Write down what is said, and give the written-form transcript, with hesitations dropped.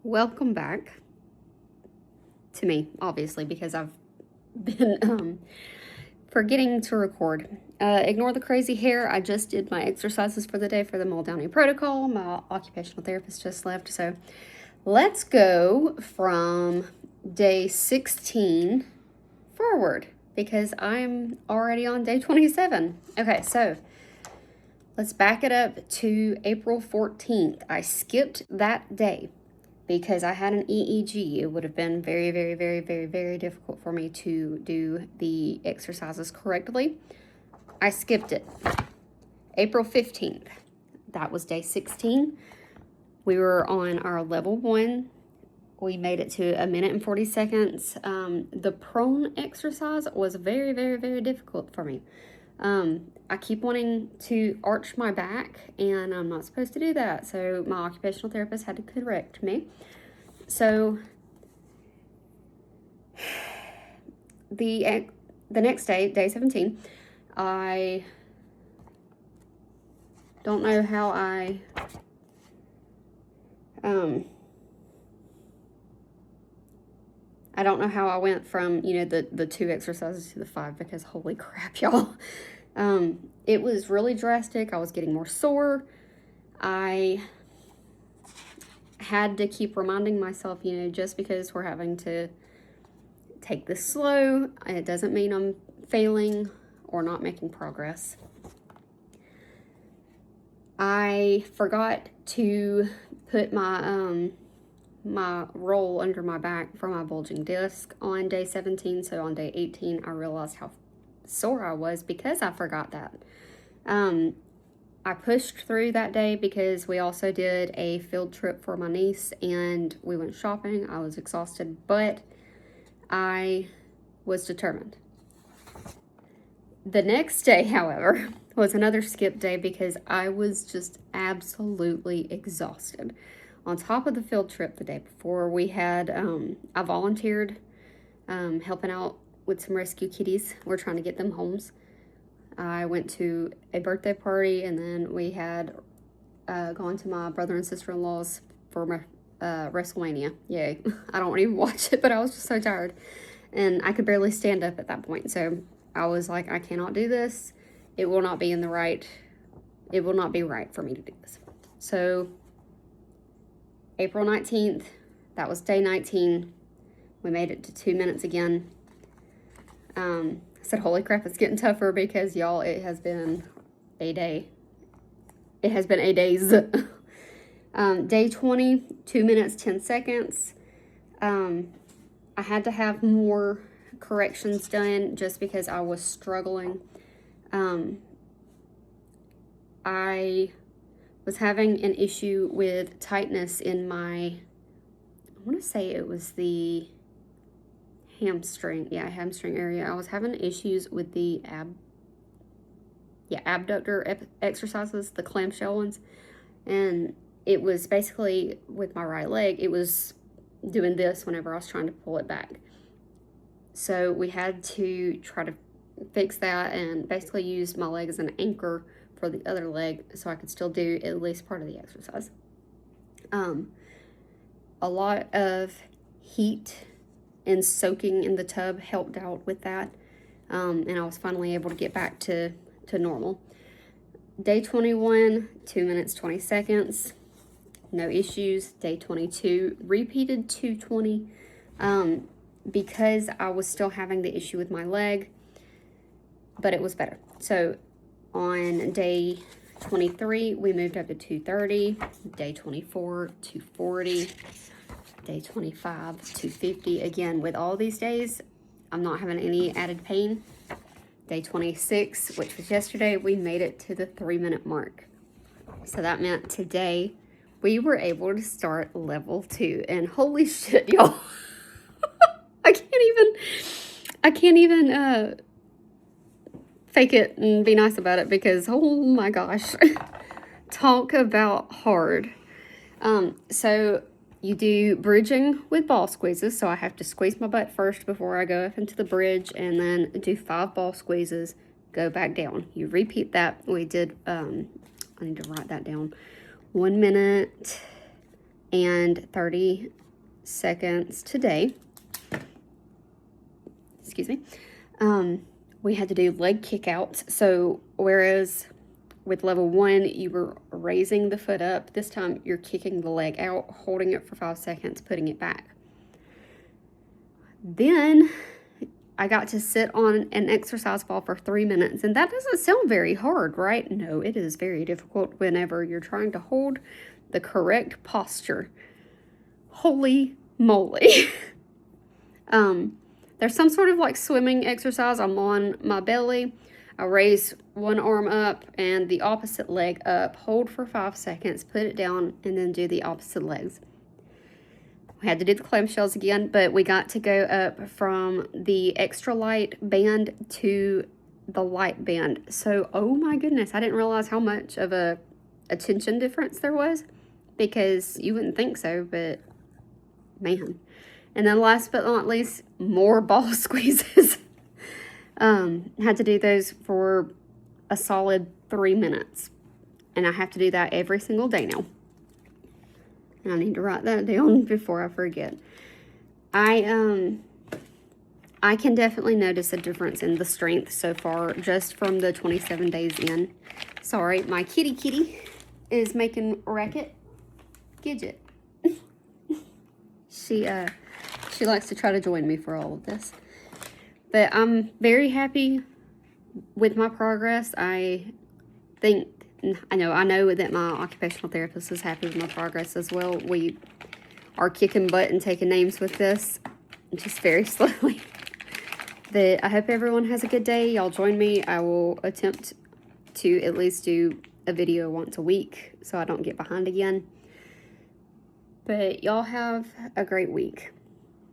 Welcome back to me, obviously, because I've been forgetting to record. Ignore the crazy hair. I just did my exercises for the day for the Muldowney protocol. My occupational therapist just left, so let's go from day 16 forward because I'm already on day 27. Okay, so let's back it up to April 14th. I skipped that day because I had an EEG. It would have been very, very, very, very, very difficult for me to do the exercises correctly. I skipped it. April 15th, that was day 16. We were on our level 1. We made it to 1 minute and 40 seconds. The prone exercise was very, very, very difficult for me. I keep wanting to arch my back, and I'm not supposed to do that. So my occupational therapist had to correct me. So the next day, day 17, I don't know how I don't know how I went from, the 2 exercises to the 5 because holy crap, y'all. It was really drastic. I was getting more sore. I had to keep reminding myself, just because we're having to take this slow, it doesn't mean I'm failing or not making progress. I forgot to put my my roll under my back for my bulging disc on day 17. So on day 18, I realized how sore I was because I forgot that. I pushed through that day because we also did a field trip for my niece and we went shopping. I was exhausted, but I was determined. The next day, however, was another skip day because I was just absolutely exhausted. On top of the field trip the day before, we had, I volunteered helping out with some rescue kitties. We're trying to get them homes. I went to a birthday party, and then we had gone to my brother and sister-in-law's for my WrestleMania. Yay. I don't even watch it, but I was just so tired. And I could barely stand up at that point. So I was like, I cannot do this. It will not be right for me to do this. So April 19th, that was day 19. We made it to 2 minutes again. I said, holy crap, it's getting tougher because, y'all, it has been a day. It has been 8 days. Day 20, 2 minutes, 10 seconds. I had to have more corrections done just because I was struggling. I was having an issue with tightness in my, I want to say it was the hamstring. Yeah, hamstring area. I was having issues with the abductor exercises, the clamshell ones. And it was basically with my right leg, it was doing this whenever I was trying to pull it back. So we had to try to fix that and basically use my leg as an anchor for the other leg so I could still do at least part of the exercise. A lot of heat and soaking in the tub helped out with that. And I was finally able to get back to normal. Day 21, 2 minutes, 20 seconds. No issues. Day 22, repeated 220 because I was still having the issue with my leg, but it was better. So on day 23, we moved up to 230. Day 24, 240. Day 25, 250. Again, with all these days, I'm not having any added pain. Day 26, which was yesterday, we made it to the 3-minute mark. So that meant today we were able to start level 2. And holy shit, y'all. I can't even fake it and be nice about it because, oh my gosh. Talk about hard. So you do bridging with ball squeezes. So I have to squeeze my butt first before I go up into the bridge and then do 5 ball squeezes, go back down. You repeat that. We did, I need to write that down. 1 minute, and 30 seconds today. Excuse me. We had to do leg kickouts. So whereas with level 1, you were raising the foot up, this time you're kicking the leg out, holding it for 5 seconds, putting it back. Then I got to sit on an exercise ball for 3 minutes, and that doesn't sound very hard, right? No, it is very difficult whenever you're trying to hold the correct posture. Holy moly. There's some sort of like swimming exercise. I'm on my belly. I raise one arm up and the opposite leg up, hold for 5 seconds, put it down, and then do the opposite legs. We had to do the clamshells again, but we got to go up from the extra light band to the light band. So, oh my goodness, I didn't realize how much of a tension difference there was, because you wouldn't think so, but man. And then last but not least, more ball squeezes. Had to do those for a solid 3 minutes. And I have to do that every single day now. And I need to write that down before I forget. I can definitely notice a difference in the strength so far just from the 27 days in. Sorry, my kitty is making racket. Gidget. She likes to try to join me for all of this. But I'm very happy with my progress. I know that my occupational therapist is happy with my progress as well. We are kicking butt and taking names with this, just very slowly. But I hope everyone has a good day. Y'all join me. I will attempt to at least do a video once a week so I don't get behind again. But y'all have a great week.